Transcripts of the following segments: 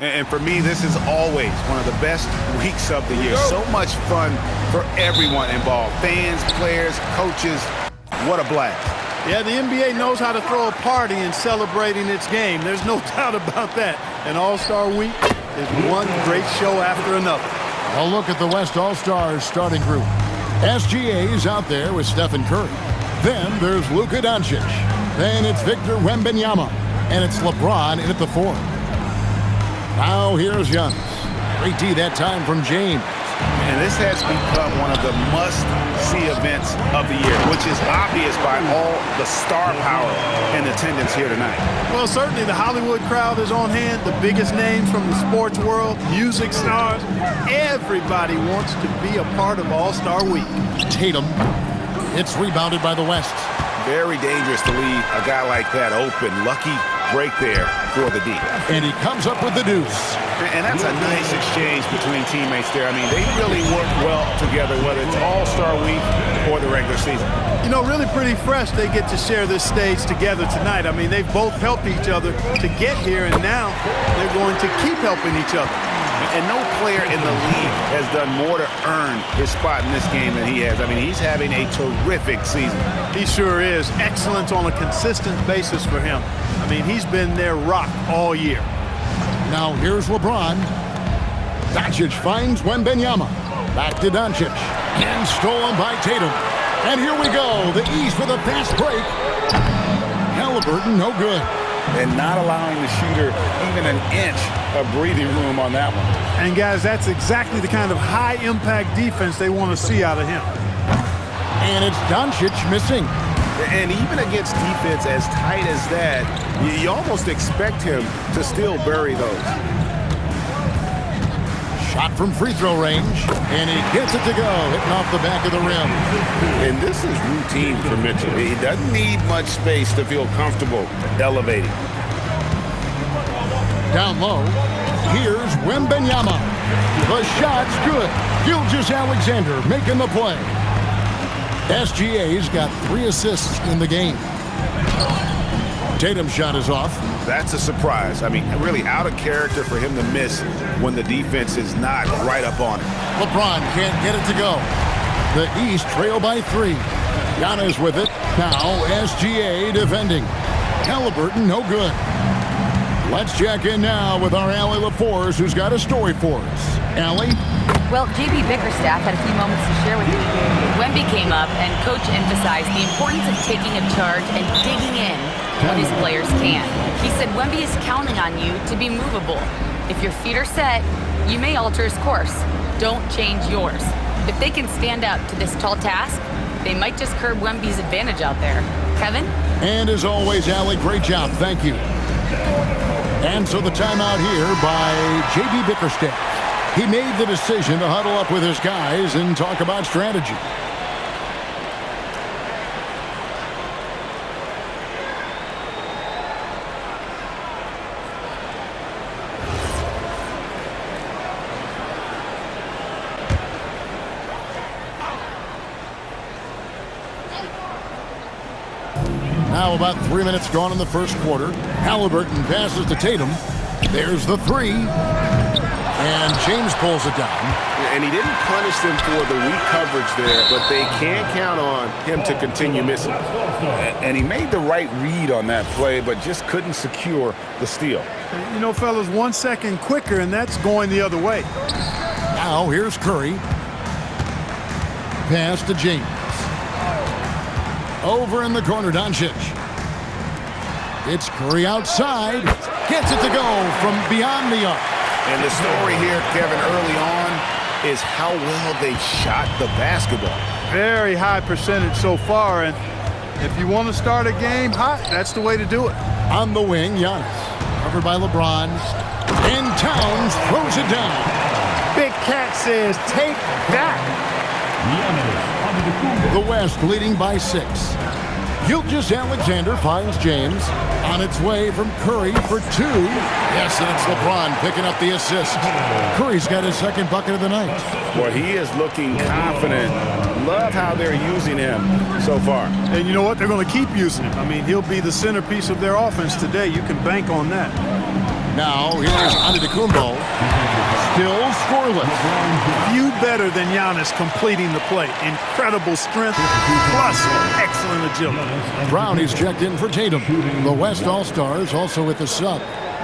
And for me, this is always one of the best weeks of the year. So much fun for everyone involved. Fans, players, coaches. What a blast. Yeah, the NBA knows how to throw a party in celebrating its game. There's no doubt about that. An All-Star week is one great show after another. A look at the West All-Stars starting group. SGA is out there with Steph and Curry. Then there's Luka Doncic. Then it's Victor Wembanyama. And it's LeBron in at the 4. Now here's Giannis. Great D that time from James. And this has become one of the must-see events of the year, which is obvious by all the star power in attendance here tonight. Well, certainly the Hollywood crowd is on hand, the biggest names from the sports world, music stars. Everybody wants to be a part of All-Star Week. Tatum. It's rebounded by the West. Very dangerous to leave a guy like that open. Lucky break there for the D. And he comes up with the deuce. And that's a nice exchange between teammates there. I mean, they really work well together, whether it's All-Star Week or the regular season. You know, really pretty fresh they get to share this stage together tonight. I mean, they've both helped each other to get here, and now they're going to keep helping each other. And no player in the league has done more to earn his spot in this game than he has. I mean, he's having a terrific season. He sure is. Excellence on a consistent basis for him. I mean, he's been their rock all year. Now here's LeBron. Doncic finds Wembanyama. Back to Doncic. And stolen by Tatum. And here we go. The East with a fast break. Halliburton, no good. And not allowing the shooter even an inch of breathing room on that one. And, guys, that's exactly the kind of high-impact defense they want to see out of him. And it's Doncic missing. And even against defense as tight as that, you almost expect him to still bury those. Shot from free throw range, and he gets it to go, hitting off the back of the rim. And this is routine for Mitchell. He doesn't need much space to feel comfortable elevating. Down low, here's Wembanyama. The shot's good. Gilgeous-Alexander making the play. SGA's got 3 assists in the game. Tatum's shot is off. That's a surprise. I mean, really out of character for him to miss when the defense is not right up on him. LeBron can't get it to go. The East trail by 3. Giannis with it. Now SGA defending. Halliburton no good. Let's check in now with our Allie LaForce, who's got a story for us. Allie? Well, JB Bickerstaff had a few moments to share with you. Wemby came up and Coach emphasized the importance of taking a charge and digging in when his players can. He said Wemby is counting on you to be movable. If your feet are set, you may alter his course. Don't change yours. If they can stand up to this tall task, they might just curb Wemby's advantage out there. Kevin? And as always, Allie, great job. Thank you. And so the timeout here by JB Bickerstaff. He made the decision to huddle up with his guys and talk about strategy. Now about 3 minutes gone in the first quarter. Halliburton passes to Tatum. There's the 3. And James pulls it down. And he didn't punish them for the weak coverage there, but they can't count on him to continue missing. And he made the right read on that play, but just couldn't secure the steal. You know, fellas, 1 second quicker, and that's going the other way. Now here's Curry. Pass to James. Over in the corner, Doncic. It's Curry outside. Gets it to go from beyond the arc. And the story here, Kevin, early on is how well they shot the basketball. Very high percentage so far, and if you want to start a game hot, that's the way to do it. On the wing, Giannis. Covered by LeBron. And Towns throws it down. Big Cat says, take that. The West leading by 6. Gilgeous-Alexander finds James. On its way from Curry for 2. Yes, and it's LeBron picking up the assist. Curry's got his second bucket of the night. Well, he is looking confident. Love how they're using him so far. And you know what? They're going to keep using him. I mean, he'll be the centerpiece of their offense today. You can bank on that. Now here's Antetokounmpo. Still scoreless. Few better than Giannis completing the play. Incredible strength plus excellent agility. Brown is checked in for Tatum. The West All-Stars also with the sub.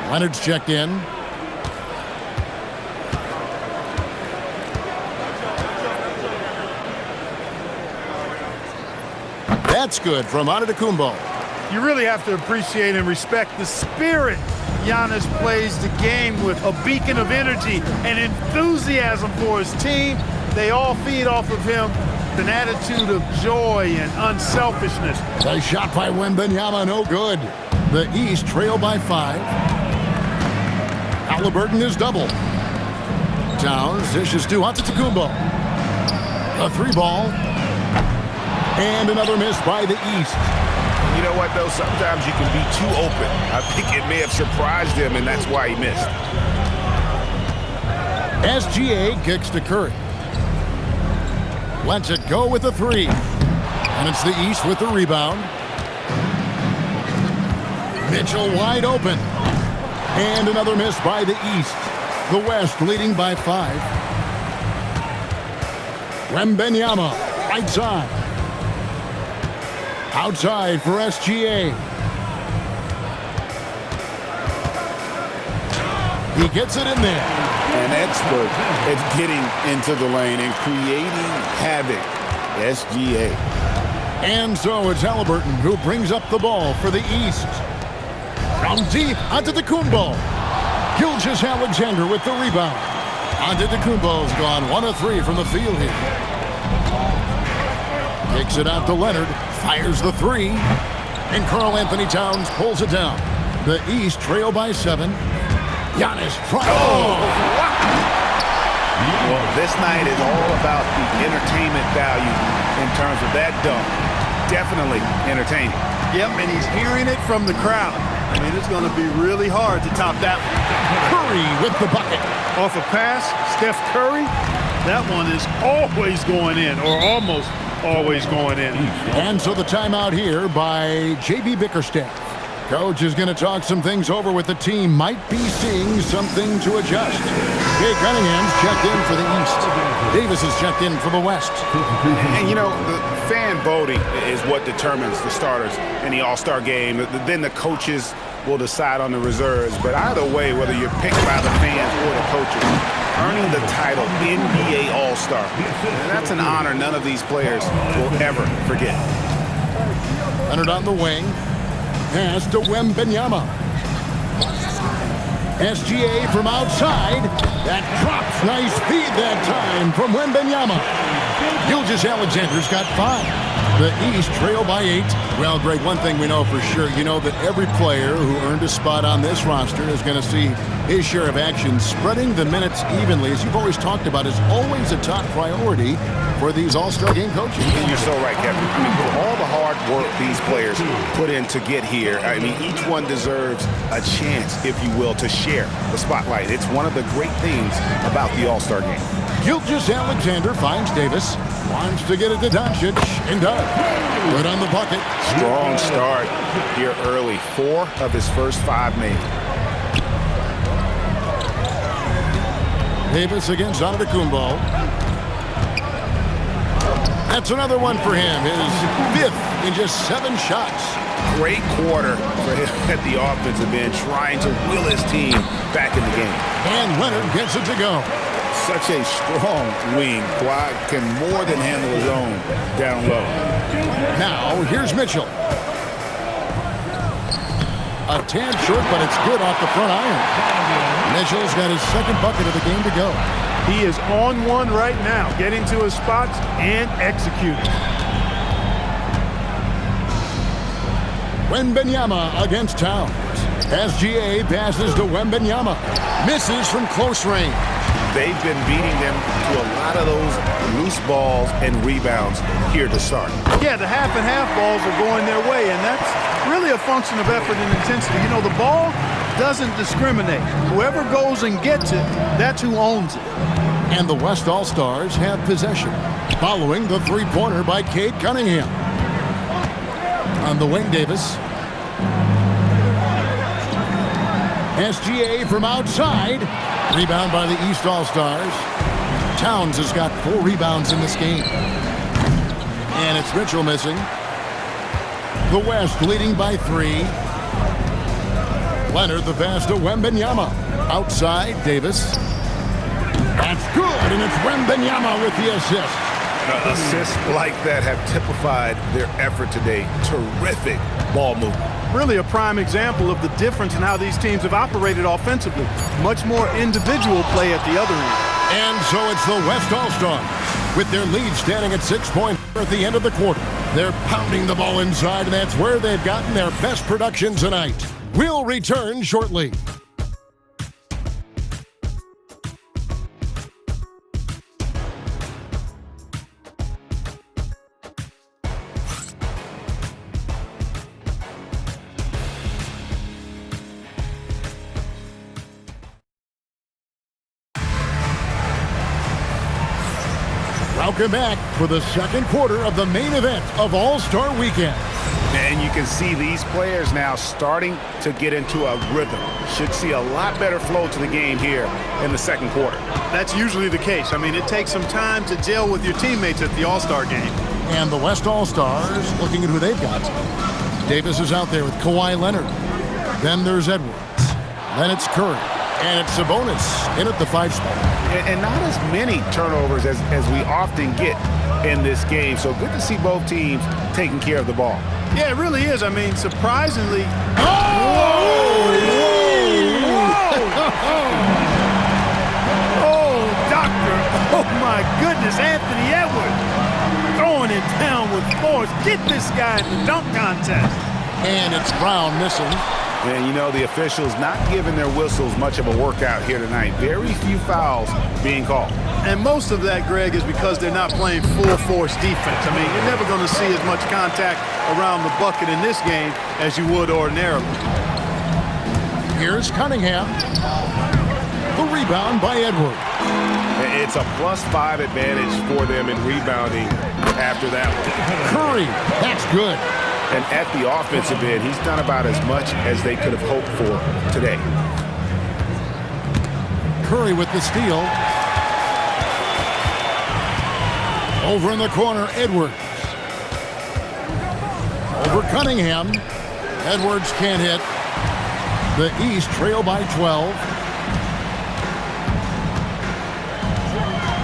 Leonard's checked in. That's good from Antetokounmpo. You really have to appreciate and respect the spirit Giannis plays the game with, a beacon of energy and enthusiasm for his team. They all feed off of him, an attitude of joy and unselfishness. The shot by Wembanyama, no good. The East trail by 5. Halliburton is double. Towns dishes to Antetokounmpo. A 3-ball. And another miss by the East. You know what, though? Sometimes you can be too open. I think it may have surprised him, and that's why he missed. SGA kicks to Curry. Lets it go with a 3. And it's the East with the rebound. Mitchell wide open. And another miss by the East. The West leading by 5. Wembanyama, right side. Outside for SGA. He gets it in there. An expert at getting into the lane and creating havoc. SGA. And so it's Halliburton who brings up the ball for the East. From deep, Antetokounmpo. Gilgeous-Alexander with the rebound. Antetokounmpo's gone 1 of 3 from the field here. Kicks it out to Leonard. Fires the 3. And Karl-Anthony Towns pulls it down. The East trail by 7. Giannis tries. Oh, wow. Well, this night is all about the entertainment value in terms of that dunk. Definitely entertaining. Yep, and he's hearing it from the crowd. I mean, it's going to be really hard to top that one. Curry with the bucket. Off a pass, Steph Curry, that one is always going in, or almost always going in. And so the timeout here by J.B. Bickerstaff. Coach is going to talk some things over with the team. Might be seeing something to adjust. Jay Cunningham's checked in for the East. Davis is checked in for the West. And, you know, the fan voting is what determines the starters in the All-Star game. Then the coaches will decide on the reserves. But either way, whether you're picked by the fans or the coaches, earning the title NBA All-Star, that's an honor none of these players will ever forget. Leonard on the wing. Pass to Wembanyama. SGA from outside. That drops. Nice feed that time from Wembanyama. Gilgeous-Alexander's got 5. The East trail by 8. Well, Greg, one thing we know for sure, you know that every player who earned a spot on this roster is going to see his share of action. Spreading the minutes evenly, as you've always talked about, is always a top priority for these All-Star game coaches. And you're so right, Kevin. I mean, for all the hard work these players put in to get here, I mean, each one deserves a chance, if you will, to share the spotlight. It's one of the great things about the All-Star game. Gilgeous-Alexander finds Davis. Wants to get it to Doncic, and does. Good on the bucket. Strong start here early. 4 of his first 5 made. Davis against Antetokounmpo. That's another one for him. His 5th in just 7 shots. Great quarter for him at the offensive end, trying to will his team back in the game. And Leonard gets it to go. Such a strong wing. Kawhi can more than handle his own down low. Now, here's Mitchell. A tad short, but it's good off the front iron. Mitchell's got his 2nd bucket of the game to go. He is on one right now, getting to his spots and executing. Wembanyama against Towns. SGA passes to Wembanyama. Misses from close range. They've been beating them to a lot of those loose balls and rebounds here to start. Yeah, the half and half balls are going their way, and that's really a function of effort and intensity. You know, the ball doesn't discriminate. Whoever goes and gets it, that's who owns it. And the West All-Stars have possession, following the 3-pointer by Cade Cunningham. On the wing, Davis. SGA from outside. Rebound by the East All-Stars. Towns has got 4 rebounds in this game. And it's Mitchell missing. The West leading by 3. Leonard the pass to Wembenyama. Outside, Davis. That's good, and it's Wembenyama with the assist. Assists like that have typified their effort today. Terrific ball movement. Really a prime example of the difference in how these teams have operated offensively. Much more individual play at the other end. And so it's the West All-Stars with their lead standing at 6 points at the end of the quarter. They're pounding the ball inside, and that's where they've gotten their best production tonight. We'll return shortly. Welcome back for the second quarter of the main event of All-Star Weekend. And you can see these players now starting to get into a rhythm. Should see a lot better flow to the game here in the second quarter. That's usually the case. I mean, it takes some time to gel with your teammates at the All-Star game. And the West All-Stars looking at who they've got. Davis is out there with Kawhi Leonard. Then there's Edwards. Then it's Curry. And it's Sabonis in at the 5 spot. And not as many turnovers as we often get in this game. So good to see both teams taking care of the ball. Yeah, it really is. I mean, surprisingly. Oh, doctor. Oh, my goodness. Anthony Edwards throwing it down with force. Get this guy in the dunk contest. And it's Brown missing. And, you know, the officials not giving their whistles much of a workout here tonight. Very few fouls being called. And most of that, Greg, is because they're not playing full-force defense. I mean, you're never going to see as much contact around the bucket in this game as you would ordinarily. Here's Cunningham. The rebound by Edwards. It's a +5 advantage for them in rebounding after that one. Curry, that's good. And at the offensive end, he's done about as much as they could have hoped for today. Curry with the steal. Over in the corner, Edwards. Over Cunningham. Edwards can't hit. The East trail by 12.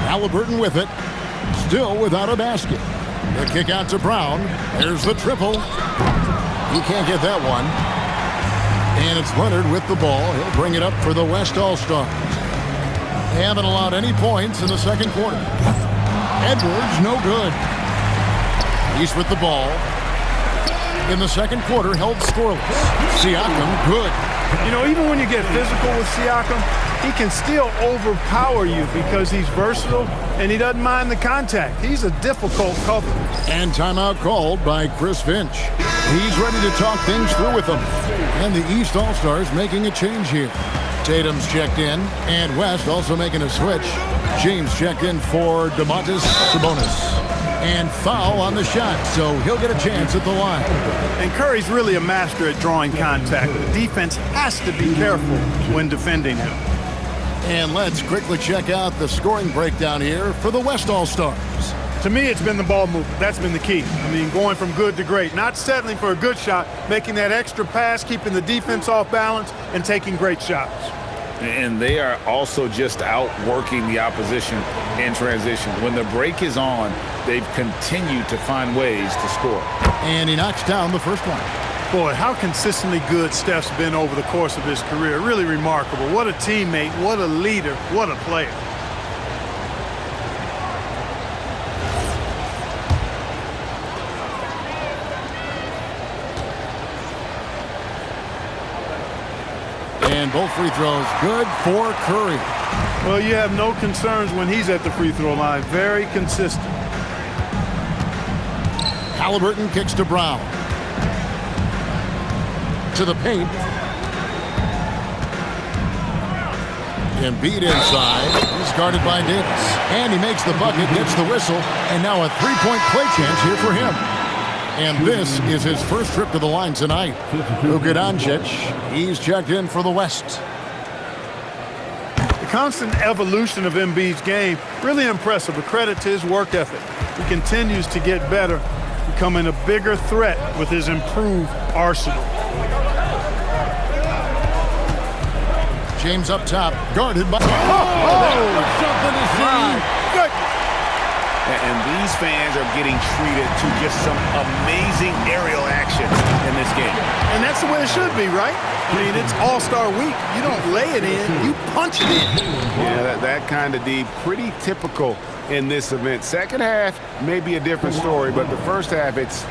Halliburton with it. Still without a basket. The kick out to Brown. There's the triple. He can't get that one. And it's Leonard with the ball. He'll bring it up for the West All-Stars. They haven't allowed any points in the second quarter. Edwards, no good. East with the ball. In the second quarter, held scoreless. Siakam, good. You know, even when you get physical with Siakam, he can still overpower you because he's versatile and he doesn't mind the contact. He's a difficult cover. And timeout called by Chris Finch. He's ready to talk things through with them. And the East All-Stars making a change here. Tatum's checked in, and West also making a switch. James checked in for Domantas Sabonis. And foul on the shot, so he'll get a chance at the line. And Curry's really a master at drawing contact. The defense has to be careful when defending him. And let's quickly check out the scoring breakdown here for the West All-Stars. To me, it's been the ball movement. That's been the key. I mean, going from good to great. Not settling for a good shot, making that extra pass, keeping the defense off balance, and taking great shots. And they are also just outworking the opposition in transition. When the break is on, they've continued to find ways to score. And he knocks down the first one. Boy, how consistently good Steph's been over the course of his career. Really remarkable. What a teammate, what a leader, what a player. And both free throws good for Curry. Well, you have no concerns when he's at the free throw line. Very consistent. Halliburton kicks to Brown. To the paint. Embiid inside. He's guarded by Davis. And he makes the bucket, gets the whistle, and now a three-point play chance here for him. And this is his first trip to the line tonight. Luka Doncic, he's checked in for the West. The constant evolution of Embiid's game, really impressive. A credit to his work ethic. He continues to get better, becoming a bigger threat with his improved arsenal. James up top, guarded by... That was something to see. Good. And these fans are getting treated to just some amazing aerial action in this game. And that's the way it should be, right? I mean, it's All-Star Week. You don't lay it in, you punch it in. Yeah, that kind of D, pretty typical in this event. Second half may be a different story, but the first half, it's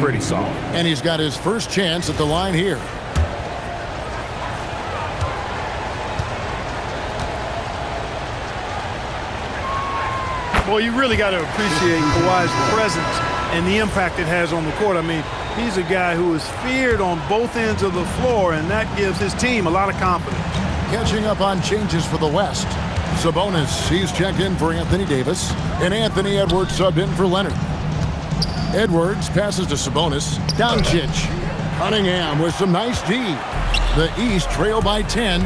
pretty solid. And he's got his first chance at the line here. Well, you really got to appreciate Kawhi's presence and the impact it has on the court. I mean, he's a guy who is feared on both ends of the floor, and that gives his team a lot of confidence. Catching up on changes for the West. Sabonis, he's checked in for Anthony Davis, and Anthony Edwards subbed in for Leonard. Edwards passes to Sabonis. Doncic. Cunningham with some nice D. The East trail by 10.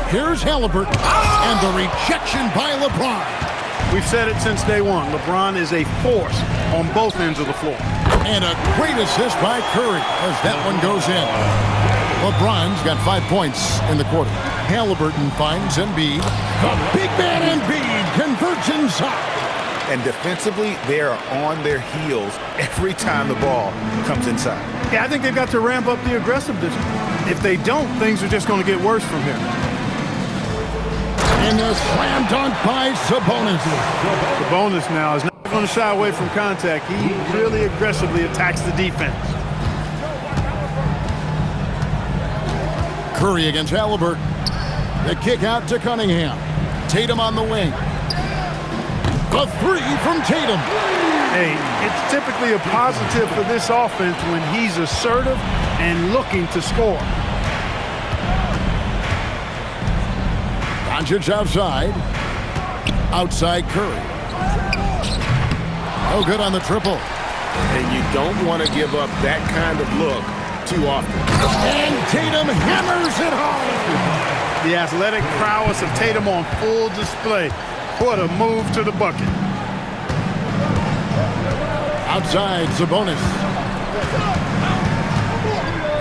Here's Halliburton, and the rejection by LeBron. We've said it since day one. LeBron is a force on both ends of the floor. And a great assist by Curry as that one goes in. LeBron's got 5 points in the quarter. Halliburton finds Embiid. The big man Embiid converts inside. And defensively, they are on their heels every time the ball comes inside. Yeah, I think they've got to ramp up the aggressiveness. If they don't, things are just going to get worse from here. And a slam dunk by Sabonis. Sabonis now is not going to shy away from contact. He really aggressively attacks the defense. Curry against Halliburton. The kick out to Cunningham. Tatum on the wing. The three from Tatum. Hey, it's typically a positive for this offense when he's assertive and looking to score. Doncic outside. Outside Curry. No good on the triple. And you don't want to give up that kind of look too often. And Tatum hammers it home. The athletic prowess of Tatum on full display. What a move to the bucket. Outside Sabonis.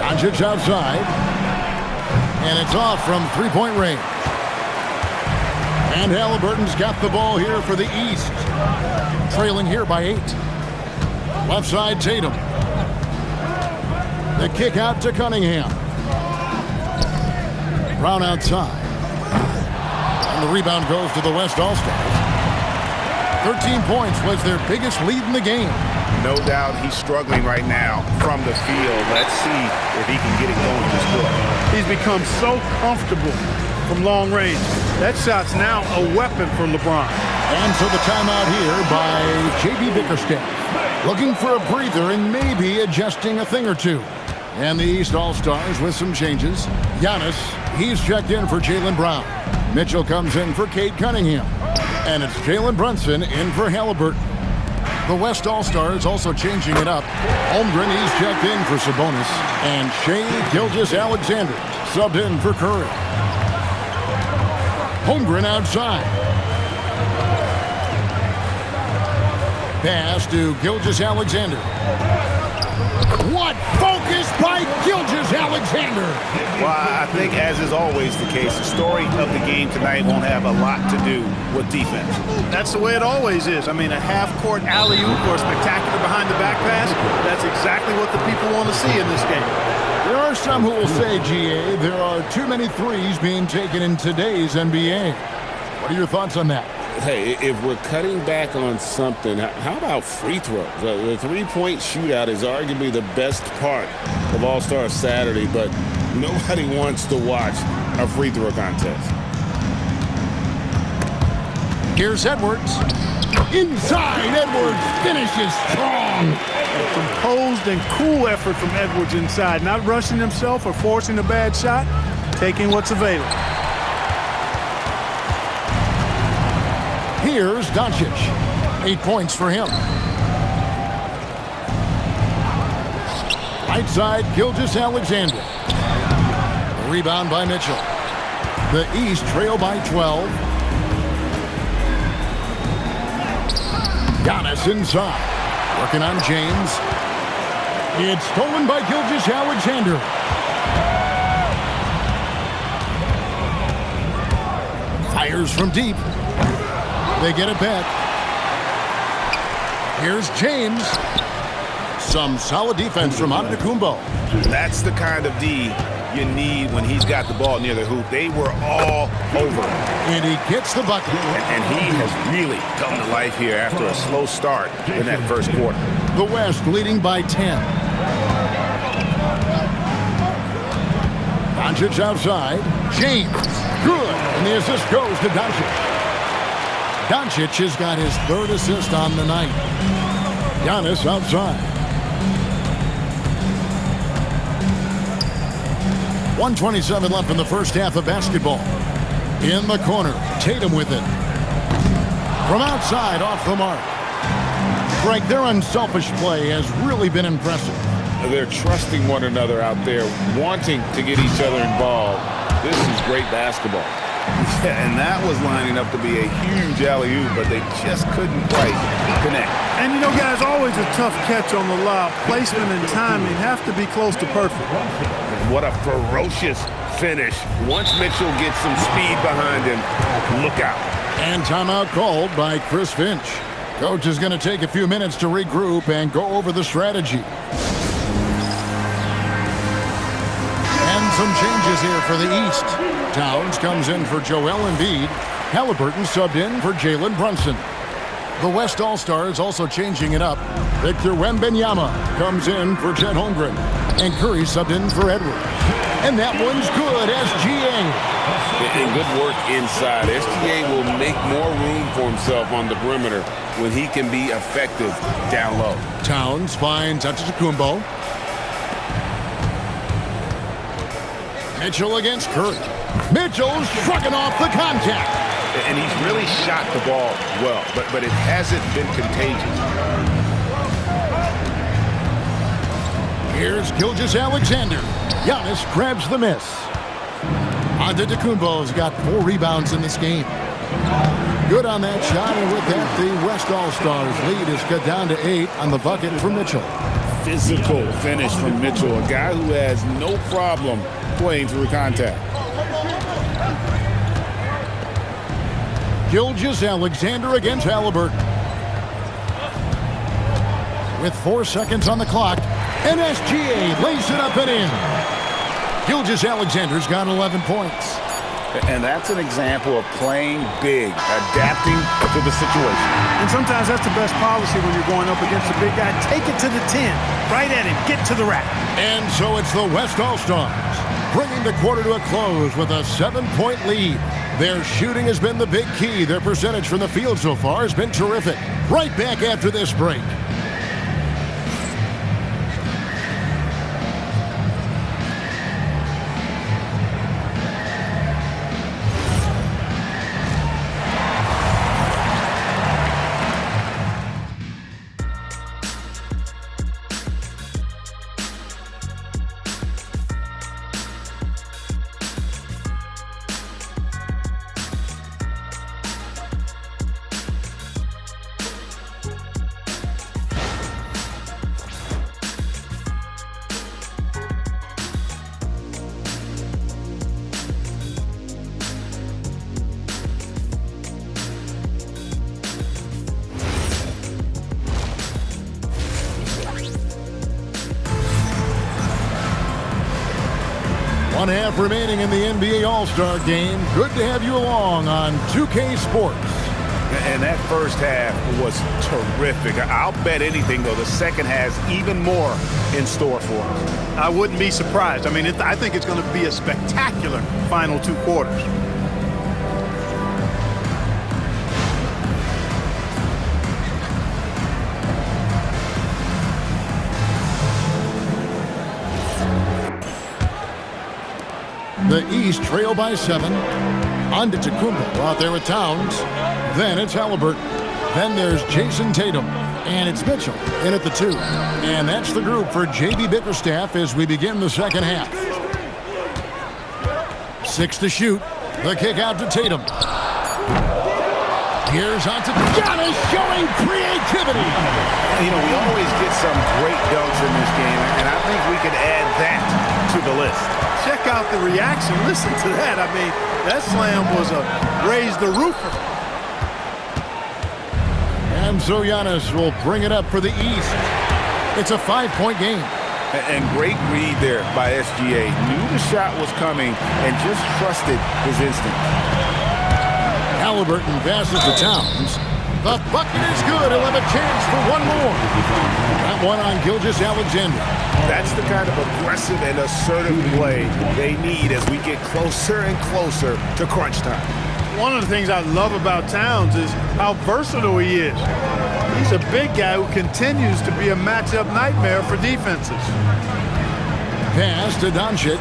Doncic outside. And it's off from three-point range. And Halliburton's got the ball here for the East. Trailing here by 8. Left side, Tatum. The kick out to Cunningham. Brown outside. And the rebound goes to the West All-Stars. 13 points was their biggest lead in the game. No doubt he's struggling right now from the field. Let's see if he can get it going this quarter. He's become so comfortable from long range. That shot's now a weapon for LeBron. And so the timeout here by J.B. Bickerstaff. Looking for a breather and maybe adjusting a thing or two. And the East All-Stars with some changes. Giannis, he's checked in for Jaylen Brown. Mitchell comes in for Cade Cunningham. And it's Jalen Brunson in for Halliburton. The West All-Stars also changing it up. Holmgren, he's checked in for Sabonis. And Shai Gilgeous-Alexander subbed in for Curry. Holmgren outside. Pass to Gilgeous-Alexander. What focus by Gilgeous-Alexander! Well, I think, as is always the case, the story of the game tonight won't have a lot to do with defense. That's the way it always is. I mean, a half-court alley-oop or a spectacular behind-the-back pass, that's exactly what the people want to see in this game. There are some who will say, GA, there are too many threes being taken in today's NBA. What are your thoughts on that? Hey, if we're cutting back on something, how about free throws? The three-point shootout is arguably the best part of All-Star Saturday, but nobody wants to watch a free throw contest. Here's Edwards. Inside, Edwards finishes strong. A composed and cool effort from Edwards inside, not rushing himself or forcing a bad shot, taking what's available. Here's Doncic. 8 points for him. Right side, Gilgeous-Alexander. Rebound by Mitchell. The East trail by 12. Giannis inside. Working on James. It's stolen by Gilgeous-Alexander. Fires from deep. They get it back. Here's James. Some solid defense from Antetokounmpo. That's the kind of D you need when he's got the ball near the hoop. They were all over him. And he gets the bucket. And he has really come to life here after a slow start in that first quarter. The West leading by 10. Doncic outside. James. Good. And the assist goes to Doncic. Doncic has got his third assist on the night. Giannis outside. 1:27 left in the first half of basketball. In the corner, Tatum with it. From outside, off the mark. Frank, their unselfish play has really been impressive. They're trusting one another out there, wanting to get each other involved. This is great basketball. Yeah, and that was lining up to be a huge alley-oop, but they just couldn't quite connect. And you know, guys, always a tough catch on the lob. Placement and timing have to be close to perfect. What a ferocious finish. Once Mitchell gets some speed behind him, look out. And timeout called by Chris Finch. Coach is going to take a few minutes to regroup and go over the strategy. And some changes here for the East. Towns comes in for Joel Embiid. Halliburton subbed in for Jalen Brunson. The West All-Stars also changing it up. Victor Wembanyama comes in for Chet Holmgren. And Curry subbed in for Edwards. And that one's good, SGA. And good work inside. SGA will make more room for himself on the perimeter when he can be effective down low. Towns finds Antetokounmpo. Mitchell against Curry. Mitchell's shrugging off the contact. And he's really shot the ball well, but it hasn't been contagious. Here's Gilgeous-Alexander. Giannis grabs the miss. Antetokounmpo's got 4 rebounds in this game. Good on that shot, and with that, the West All-Stars lead is cut down to 8 on the bucket from Mitchell. Physical finish from Mitchell, a guy who has no problem playing through contact. Gilgeous-Alexander against Halliburton. With 4 seconds on the clock, and SGA lays it up and in. Gilgeous-Alexander's got 11 points. And that's an example of playing big, adapting to the situation. And sometimes that's the best policy when you're going up against a big guy. Take it to the 10. Right at him. Get to the rack. And so it's the West All-Stars bringing the quarter to a close with a 7-point lead. Their shooting has been the big key. Their percentage from the field so far has been terrific. Right back after this break. One half remaining in the NBA All-Star game. Good to have you along on 2K Sports. And that first half was terrific. I'll bet anything, though, the second has even more in store for us. I wouldn't be surprised. I mean, I think it's going to be a spectacular final 2 quarters. The East trail by 7. Antetokounmpo out there with Towns. Then it's Halliburton. Then there's Jason Tatum. And it's Mitchell in at the 2. And that's the group for J.B. Bickerstaff as we begin the second half. 6 to shoot. The kick out to Tatum. Here's on to Giannis showing creativity. You know, we always get some great dunks in this game, and I think we could add that to the list. Check out the reaction. Listen to that. I mean, that slam was a raise the roofer. And so Giannis will bring it up for the East. It's a 5-point game. And great read there by SGA. Knew the shot was coming and just trusted his instinct. Halliburton passes to Towns. The bucket is good. He'll have a chance for one more. That one on Gilgeous-Alexander. That's the kind of aggressive and assertive play they need as we get closer and closer to crunch time. One of the things I love about Towns is how versatile he is. He's a big guy who continues to be a matchup nightmare for defenses. Pass to Doncic.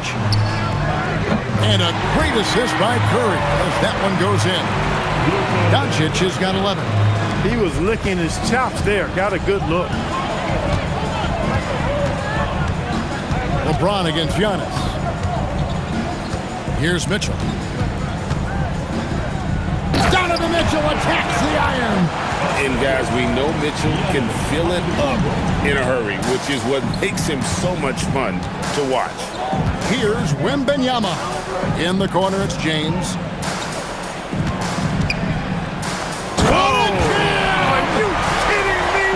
And a great assist by Curry as that one goes in. Doncic has got 11. He was licking his chops there. Got a good look. LeBron against Giannis. Here's Mitchell. Donovan Mitchell attacks the iron. And guys, we know Mitchell can fill it up in a hurry, which is what makes him so much fun to watch. Here's Wembenyama. In the corner, it's James. Are you kidding me?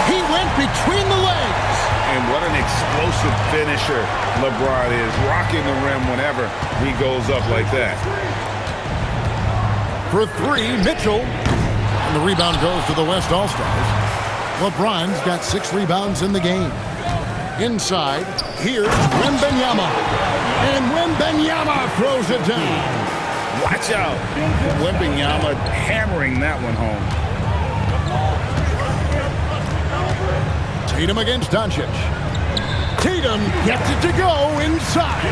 He went between the legs. And what an explosive finisher LeBron is, rocking the rim whenever he goes up like that. For 3, Mitchell. And the rebound goes to the West All-Stars. LeBron's got 6 rebounds in the game. Inside, here's Wembenyama. And Wembenyama throws it down. Watch out. Wembenyama hammering that one home. Tatum against Doncic. Tatum gets it to go inside.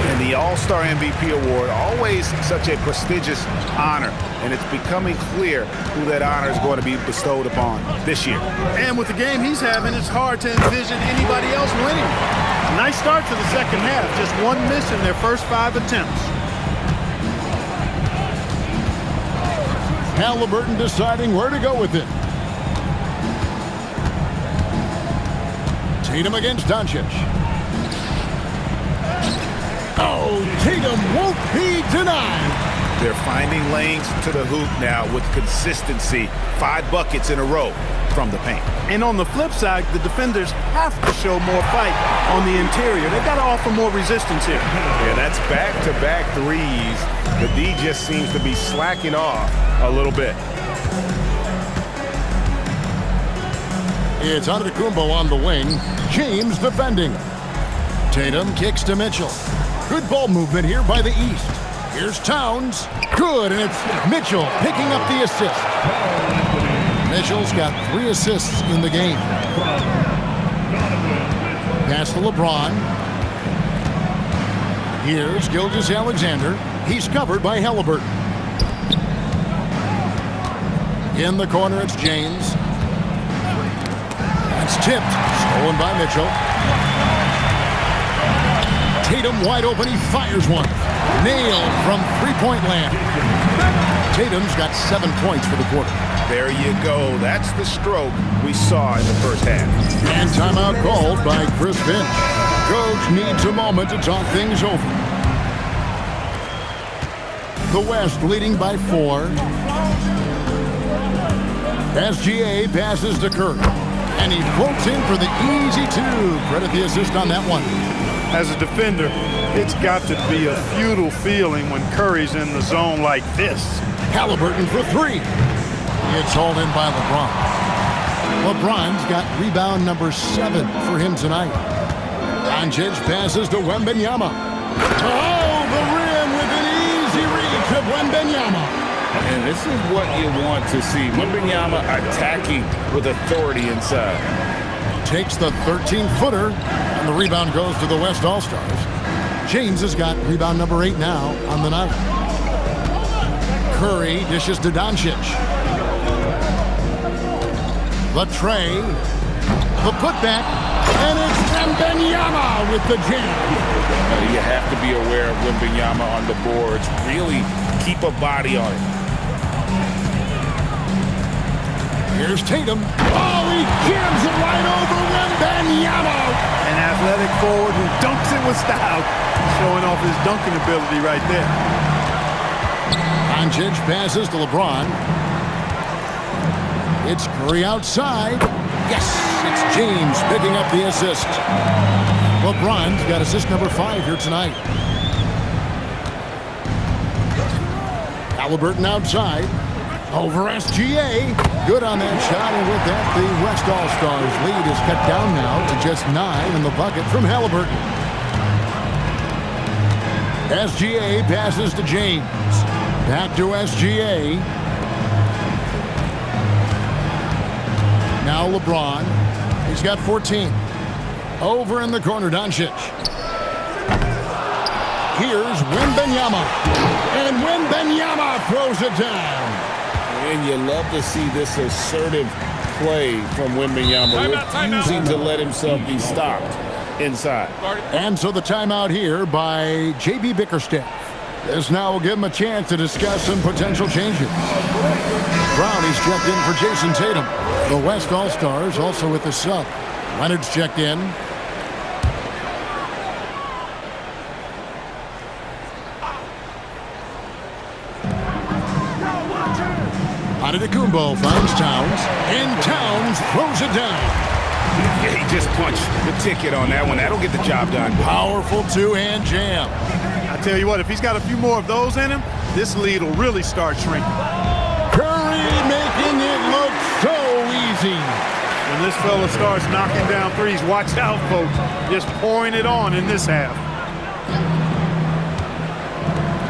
And the All-Star MVP award, always such a prestigious honor. And it's becoming clear who that honor is going to be bestowed upon this year. And with the game he's having, it's hard to envision anybody else winning. Nice start to the second half. Just 1 miss in their first 5 attempts. Halliburton deciding where to go with it. Tatum against Doncic. Oh, Tatum won't be denied. They're finding lanes to the hoop now with consistency. 5 buckets in a row from the paint. And on the flip side, the defenders have to show more fight on the interior. They've got to offer more resistance here. Yeah, that's back-to-back threes. The D just seems to be slacking off a little bit. It's Antetokounmpo on the wing. James defending. Tatum kicks to Mitchell. Good ball movement here by the East. Here's Towns. Good, and it's Mitchell picking up the assist. Mitchell's got 3 assists in the game. Pass to LeBron. Here's Gilgeous-Alexander. He's covered by Halliburton. In the corner, it's James. It's tipped. Stolen by Mitchell. Tatum wide open. He fires one. Nailed from three-point land. Tatum's got 7 points for the quarter. There you go. That's the stroke we saw in the first half. And timeout called by Chris Finch. Coach needs a moment to talk things over. The West leading by 4. SGA passes to Kirk. And he floats in for the easy 2. Credit the assist on that one. As a defender, it's got to be a futile feeling when Curry's in the zone like this. Halliburton for 3. It's hauled in by LeBron. LeBron's got rebound number 7 for him tonight. Doncic passes to Wembenyama. Oh, the rim with an easy reach of Wembenyama. And this is what you want to see. Wembenyama attacking with authority inside. Takes the 13-footer, and the rebound goes to the West All-Stars. James has got rebound number 8 now on the night. Curry dishes to Doncic. The tray. The putback. And it's Wembenyama with the jam. You have to be aware of Wembenyama on the boards. Really keep a body on it. Here's Tatum. Oh, he jams it right over Wembenyama. An athletic forward who dunks it with style. Showing off his dunking ability right there. Doncic passes to LeBron. It's Curry outside. Yes, it's James picking up the assist. LeBron's got assist number 5 here tonight. Halliburton outside. Over SGA. Good on that shot, and with that, the West All-Stars lead is cut down now to just 9 in the bucket from Halliburton. SGA passes to James. Back to SGA. Now LeBron. He's got 14. Over in the corner, Doncic. Here's Wembenyama. And Wembenyama throws it down. And you love to see this assertive play from Wembenyama, refusing to let himself be stopped inside. And so the timeout here by J.B. Bickerstaff. This now will give him a chance to discuss some potential changes. Brownie's checked in for Jason Tatum. The West All-Stars also with the sub. Leonard's checked in. Antetokounmpo finds Towns, and Towns throws it down. Yeah, he just punched the ticket on that one. That'll get the job done. Powerful two-hand jam. I tell you what, if he's got a few more of those in him, this lead will really start shrinking. Curry making it look so easy. When this fella starts knocking down threes, watch out, folks. Just pouring it on in this half.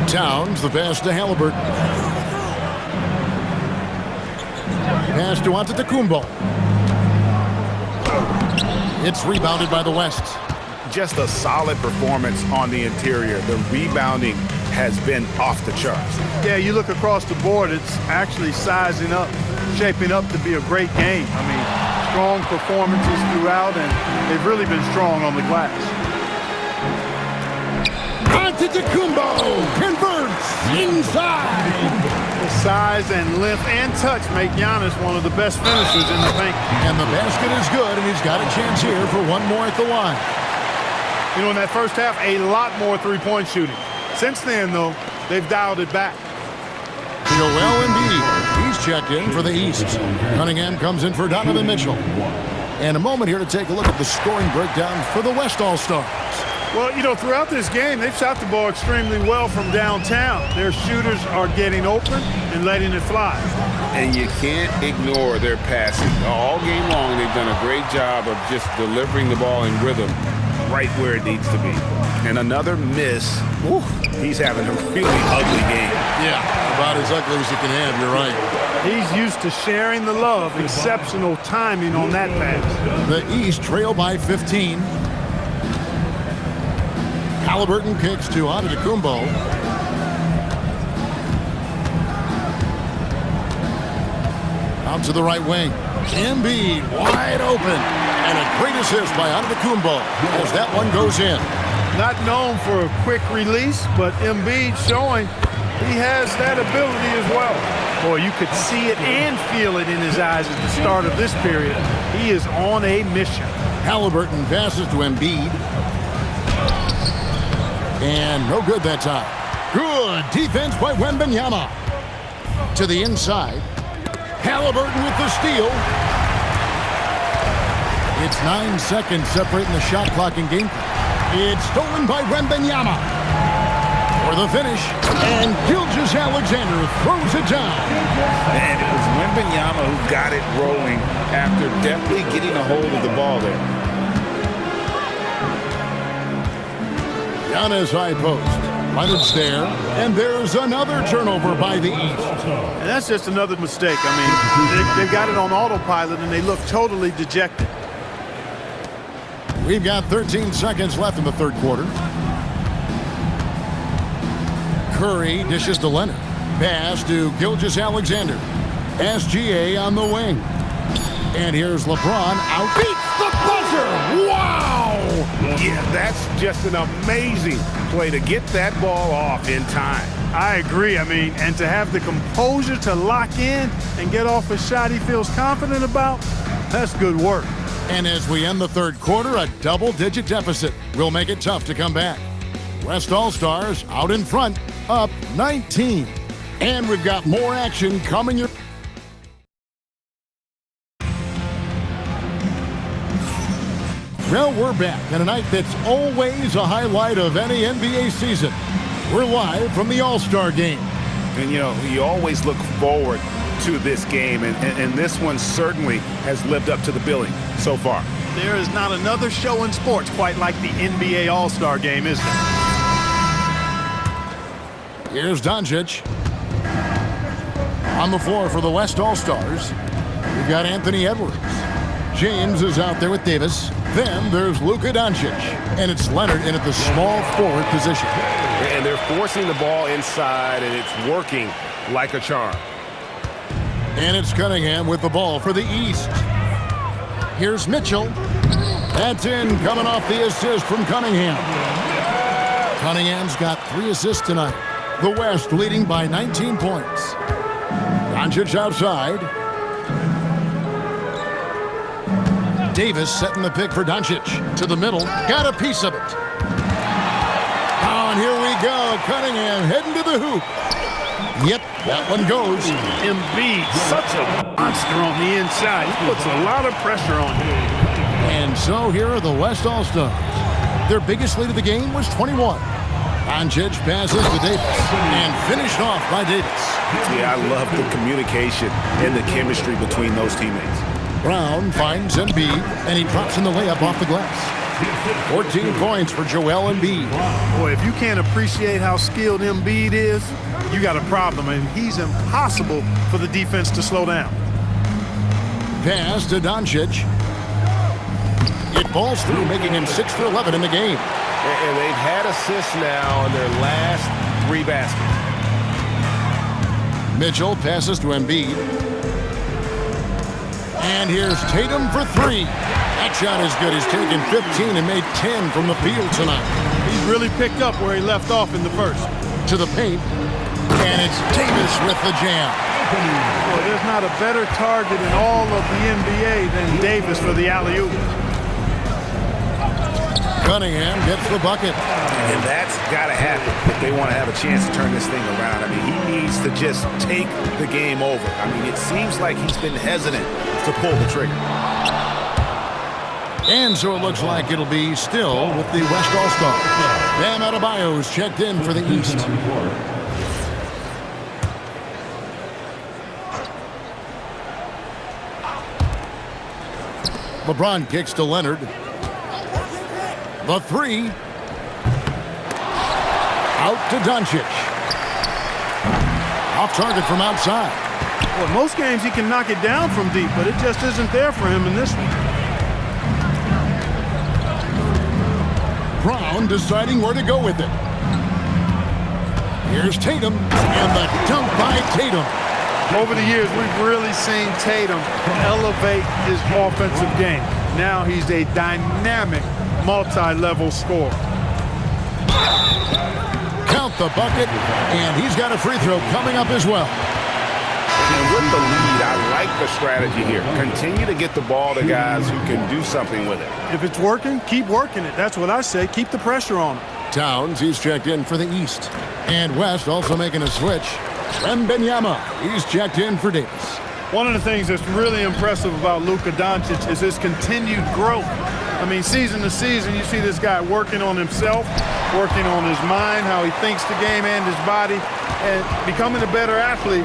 Towns, the pass to Halliburton. Pass to Antetokounmpo. It's rebounded by the West. Just a solid performance on the interior. The rebounding has been off the charts. Yeah, you look across the board, it's actually sizing up, shaping up to be a great game. I mean, strong performances throughout, and they've really been strong on the glass. Antetokounmpo converts inside. The size and length and touch make Giannis one of the best finishers in the paint. And the basket is good, and he's got a chance here for one more at the line. You know, in that first half, a lot more three-point shooting. Since then, though, they've dialed it back. Joel Embiid, he's checked in for the East. Cunningham comes in for Donovan Mitchell. And a moment here to take a look at the scoring breakdown for the West All-Stars. Well, you know, throughout this game, they've shot the ball extremely well from downtown. Their shooters are getting open and letting it fly. And you can't ignore their passing. All game long, they've done a great job of just delivering the ball in rhythm right where it needs to be. And another miss. Woo, he's having a really ugly game. Yeah, about as ugly as you can have, you're right. He's used to sharing the love. Exceptional timing on that pass. The East trail by 15. Halliburton kicks to Antetokounmpo. Out to the right wing. Embiid wide open. And a great assist by Antetokounmpo as that one goes in. Not known for a quick release, but Embiid showing he has that ability as well. Boy, you could see it and feel it in his eyes at the start of this period. He is on a mission. Halliburton passes to Embiid. And no good that time. Good defense by Wembenyama. To the inside. Halliburton with the steal. It's 9 seconds separating the shot clock and game clock. It's stolen by Wembenyama. For the finish. And Gilgeous-Alexander throws it down. And it was Wembenyama who got it rolling after definitely getting a hold of the ball there. Giannis high post. Leonard's there. And there's another turnover by the East. And that's just another mistake. I mean, they've got it on autopilot, and they look totally dejected. We've got 13 seconds left in the third quarter. Curry dishes to Leonard. Pass to Gilgeous-Alexander. SGA on the wing. And here's LeBron out. Beats the buzzer! Wow! Yeah, that's just an amazing play to get that ball off in time. I agree. I mean, and to have the composure to lock in and get off a shot he feels confident about, that's good work. And as we end the third quarter, a double-digit deficit will make it tough to come back. West All-Stars out in front, up 19. And we've got more action coming your... Well, we're back on a night that's always a highlight of any NBA season. We're live from the All-Star game. And, you know, you always look forward to this game, and this one certainly has lived up to the billing so far. There is not another show in sports quite like the NBA All-Star game, is there? Here's Doncic. On the floor for the West All-Stars, we've got Anthony Edwards. James is out there with Davis. Then there's Luka Doncic. And it's Leonard in at the small forward position. And they're forcing the ball inside, and it's working like a charm. And it's Cunningham with the ball for the East. Here's Mitchell. That's in, coming off the assist from Cunningham. Cunningham's got 3 assists tonight. The West leading by 19 points. Doncic outside. Davis setting the pick for Doncic. To the middle. Got a piece of it. Oh, and here we go. Cunningham heading to the hoop. Yep, that one goes. Embiid, such a monster on the inside. He puts a lot of pressure on him. And so here are the West All-Stars. Their biggest lead of the game was 21. Doncic passes to Davis and finished off by Davis. Yeah, I love the communication and the chemistry between those teammates. Brown finds Embiid, and he drops in the layup off the glass. 14 points for Joel Embiid. Boy, if you can't appreciate how skilled Embiid is, you got a problem, and he's impossible for the defense to slow down. Pass to Doncic. It falls through, making him 6 for 11 in the game. And they've had assists now in their last 3 baskets. Mitchell passes to Embiid. And here's Tatum for 3. That shot is good. He's taken 15 and made 10 from the field tonight. He's really picked up where he left off in the first. To the paint. And it's Davis with the jam. Well, there's not a better target in all of the NBA than Davis for the alley-oop. Cunningham gets the bucket. And that's got to happen if they want to have a chance to turn this thing around. I mean, he needs to just take the game over. I mean, it seems like he's been hesitant to pull the trigger. And so it looks like it'll be still with the West All-Stars. Bam Adebayo's checked in for the East. LeBron kicks to Leonard. The 3. Out to Doncic. Off target from outside. Well, most games he can knock it down from deep, but it just isn't there for him in this one. Brown deciding where to go with it. Here's Tatum, and the dunk by Tatum. Over the years, we've really seen Tatum elevate his offensive game. Now he's a dynamic, multi-level scorer. Count the bucket, and he's got a free throw coming up as well. And with the lead, I like the strategy here. Continue to get the ball to guys who can do something with it. If it's working, keep working it. That's what I say. Keep the pressure on him. Towns, he's checked in for the East. And West also making a switch. Wemby, he's checked in for Davis. One of the things that's really impressive about Luka Doncic is his continued growth. I mean, season to season, you see this guy working on himself, working on his mind, how he thinks the game and his body, and becoming a better athlete.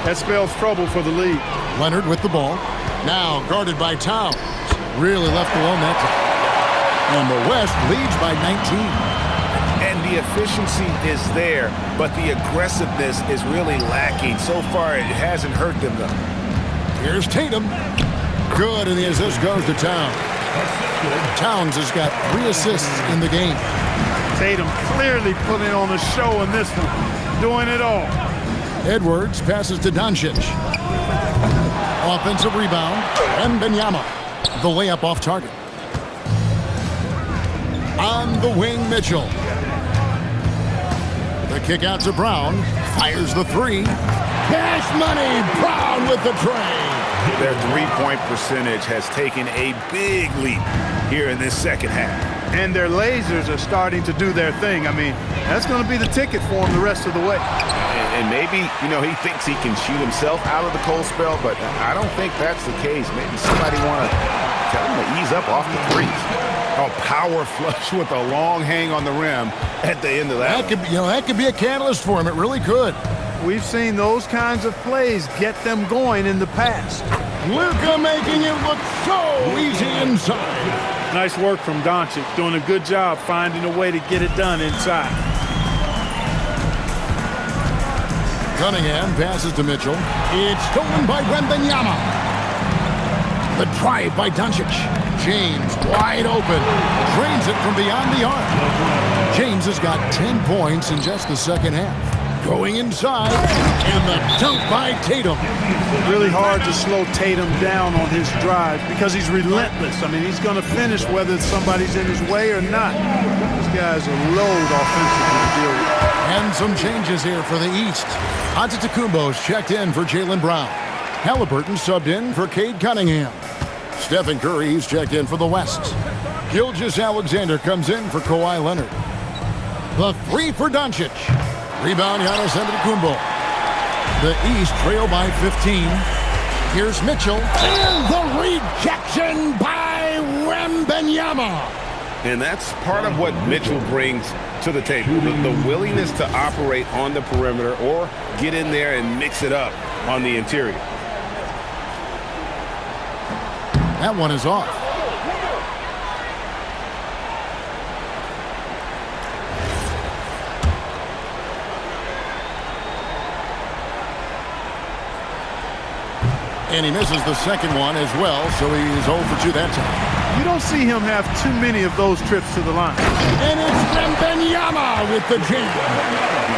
That spells trouble for the league. Leonard with the ball. Now guarded by Towns. Really left alone that time. And the West leads by 19. And the efficiency is there, but the aggressiveness is really lacking. So far, it hasn't hurt them, though. Here's Tatum. Good, and the assist goes to Towns. Towns has got 3 assists in the game. Tatum clearly putting on a show in this one, doing it all. Edwards passes to Doncic. Offensive rebound. Wembanyama. The layup off target. On the wing, Mitchell. The kick out to Brown. Fires the three. Cash money. Brown with the tray. Their three-point percentage has taken a big leap here in this second half. And their lasers are starting to do their thing. I mean, that's going to be the ticket for him the rest of the way. And maybe, he thinks he can shoot himself out of the cold spell, but I don't think that's the case. Maybe somebody want to tell him to ease up off the threes. A power flush with a long hang on the rim at the end of that. That could be a catalyst for him. It really could. We've seen those kinds of plays get them going in the past. Luka making it look so easy inside. Nice work from Doncic, doing a good job finding a way to get it done inside. Cunningham passes to Mitchell. It's stolen by Wembanyama. The drive by Doncic. James wide open. Drains it from beyond the arc. James has got 10 points in just the second half. Going inside, and the dunk by Tatum. Really hard to slow Tatum down on his drive because he's relentless. I mean, he's going to finish whether somebody's in his way or not. This guy's a load offensively to deal with. And some changes here for the East. Antetokounmpo's checked in for Jaylen Brown. Halliburton subbed in for Cade Cunningham. Stephen Curry's checked in for the West. Gilgeous-Alexander comes in for Kawhi Leonard. The three for Doncic. Rebound, Giannis Antetokounmpo. The East trail by 15. Here's Mitchell. And the rejection by Wembanyama. And that's part of what Mitchell brings to the table. The willingness to operate on the perimeter or get in there and mix it up on the interior. That one is off. And he misses the second one as well, so he's 0 for 2 that time. You don't see him have too many of those trips to the line. And it's Wembanyama with the jam.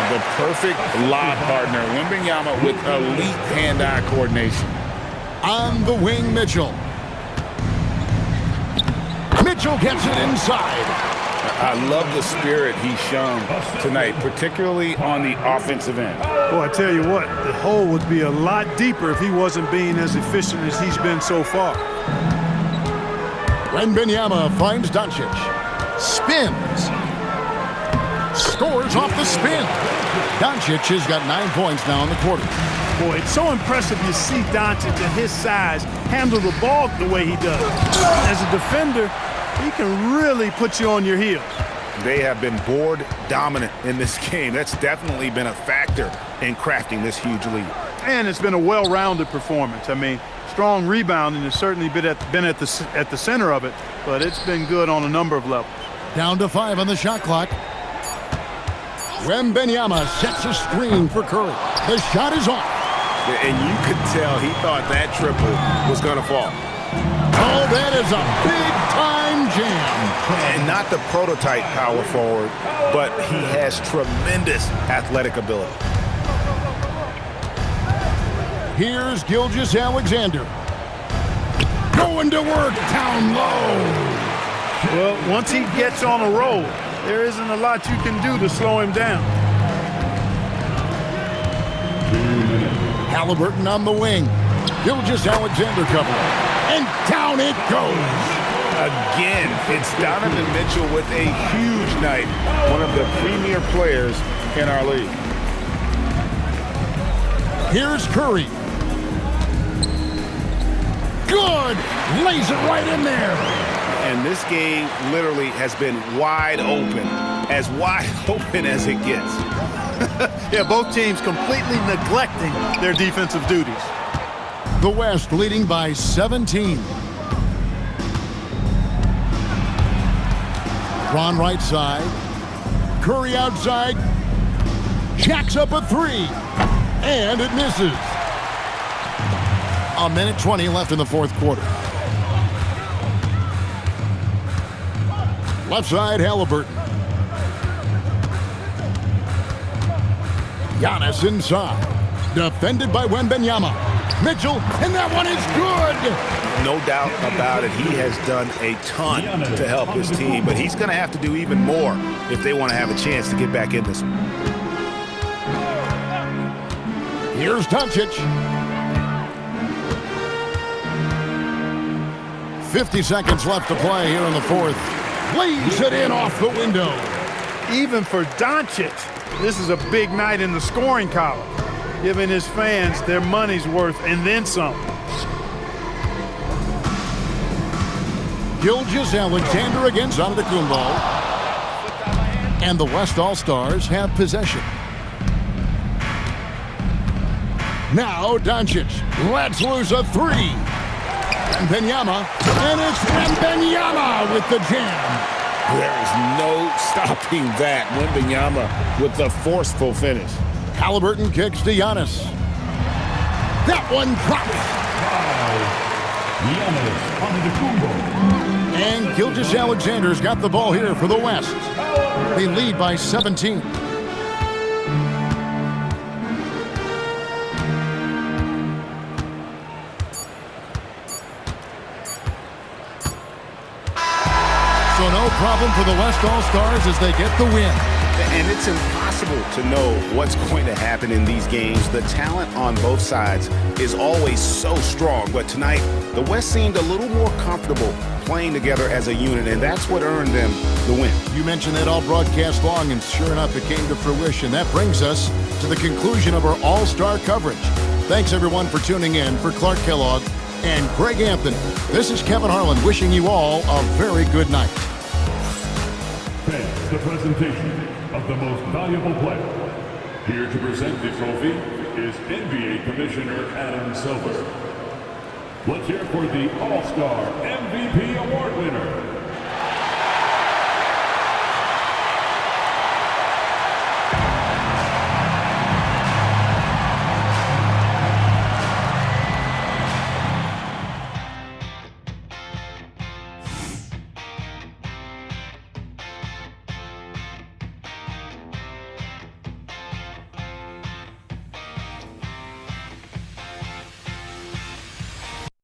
The perfect lob partner. Wembanyama with elite hand-eye coordination. On the wing, Mitchell. Mitchell gets it inside. I love the spirit he's shown tonight, particularly on the offensive end. Boy, I tell you what, the hole would be a lot deeper if he wasn't being as efficient as he's been so far. Wembanyama finds Doncic. Spins. Scores off the spin. Doncic has got 9 points now in the quarter. Boy, it's so impressive you see Doncic at his size handle the ball the way he does. As a defender, he can really put you on your heels. They have been board dominant in this game. That's definitely been a factor in crafting this huge lead. And it's been a well-rounded performance. I mean, strong rebounding has certainly been at the center of it, but it's been good on a number of levels. Down to 5 on the shot clock. Wembanyama sets a screen for Curry. The shot is off. And you could tell he thought that triple was going to fall. Oh, that is a big-time jam. And not the prototype power forward, but he has tremendous athletic ability. Here's Gilgeous-Alexander. Going to work down low. Well, once he gets on a roll, there isn't a lot you can do to slow him down. Halliburton on the wing. Gilgeous-Alexander covering. And down it goes. Again, it's Donovan Mitchell with a huge night. One of the premier players in our league. Here's Curry. Good. Lays it right in there. And this game literally has been wide open as it gets. Yeah, both teams completely neglecting their defensive duties. The West leading by 17. Ron right side. Curry outside. Jacks up a three. And it misses. A minute 20 left in the fourth quarter. Left side, Halliburton. Giannis inside. Defended by Wembanyama. Mitchell, and that one is good. No doubt about it. He has done a ton to help his team, but he's going to have to do even more if they want to have a chance to get back in this one. Here's Doncic. 50 seconds left to play here in the fourth. Lays it in off the window. Even for Doncic, this is a big night in the scoring column, giving his fans their money's worth and then some. Gilgeous-Alexander against Antetokounmpo. And the West All-Stars have possession. Now Doncic lets loose a three. Wembanyama, and it's Wembanyama with the jam. There is no stopping that. Wemby with the forceful finish. Halliburton kicks to Giannis. That one drops. And Gilgeous-Alexander's got the ball here for the West. They lead by 17. So no problem for the West All-Stars as they get the win. And it's impossible to know what's going to happen in these games. The talent on both sides is always so strong. But tonight, the West seemed a little more comfortable playing together as a unit, and that's what earned them the win. You mentioned that all broadcast long, and sure enough, it came to fruition. That brings us to the conclusion of our All-Star coverage. Thanks, everyone, for tuning in. For Clark Kellogg and Greg Anthony, this is Kevin Harlan wishing you all a very good night. Thanks, the presentation of the most valuable player. Here to present the trophy is NBA Commissioner Adam Silver. Let's hear for the All-Star MVP Award winner,